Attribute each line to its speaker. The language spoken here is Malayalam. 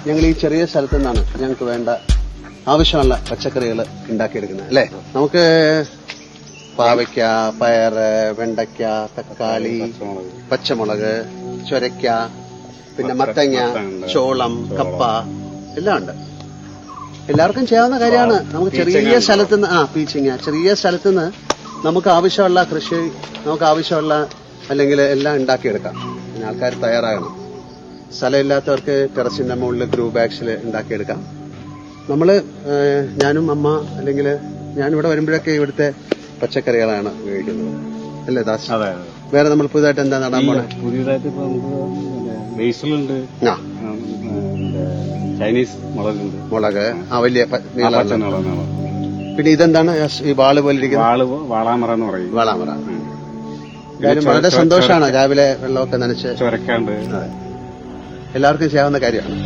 Speaker 1: ഞങ്ങൾ ഈ ചെറിയ സ്ഥലത്തു നിന്നാണ് ഞങ്ങൾക്ക് വേണ്ട ആവശ്യമുള്ള പച്ചക്കറികൾ ഉണ്ടാക്കിയെടുക്കുന്നത് അല്ലേ. നമുക്ക് പാവയ്ക്ക, പയറ്, വെണ്ടയ്ക്ക, തക്കാളി, പച്ചമുളക്, ചൊരയ്ക്ക, പിന്നെ മത്തങ്ങ, ചോളം, കപ്പ എല്ലാം ഉണ്ട്. എല്ലാവർക്കും ചെയ്യാവുന്ന കാര്യമാണ്. നമുക്ക് ചെറിയ സ്ഥലത്തുനിന്ന് പീച്ചിങ്ങ ചെറിയ സ്ഥലത്തുനിന്ന് നമുക്ക് ആവശ്യമുള്ള കൃഷി, നമുക്ക് ആവശ്യമുള്ള അല്ലെങ്കിൽ എല്ലാം ഉണ്ടാക്കിയെടുക്കാം. പിന്നെ ആൾക്കാർ തയ്യാറാകണം. സ്ഥലമില്ലാത്തവർക്ക് ടെറസിന്റെ മുകളിൽ ഗ്രൂ ബാഗ്സിൽ ഉണ്ടാക്കിയെടുക്കാം. ഞാനും അമ്മ അല്ലെങ്കിൽ ഞാനിവിടെ വരുമ്പോഴൊക്കെ ഇവിടുത്തെ പച്ചക്കറികളാണ് ഉപയോഗിക്കുന്നത് അല്ലേ ദാസ്? വേറെ നമ്മൾ പുതുതായിട്ട് എന്താ നടാൻ പോണേ?
Speaker 2: പുതിയതായിട്ട് ഇപ്പൊ നമുക്ക് ബേസിലുണ്ട്, ചൈനീസ്
Speaker 1: മുളക് വലിയ പിന്നെ ഇതെന്താണ് ഈ വാള് പോലെ ഇരിക്കുന്നത്?
Speaker 2: വാളാമറ എന്ന് പറയും.
Speaker 1: വാളാമറ. കാര്യം വളരെ സന്തോഷമാണ് രാവിലെ വെള്ളമൊക്കെ നനച്ച്
Speaker 2: ചൊരക്കാണ്ട്
Speaker 1: എല്ലാവർക്കും ചെയ്യാവുന്ന കാര്യമാണ്.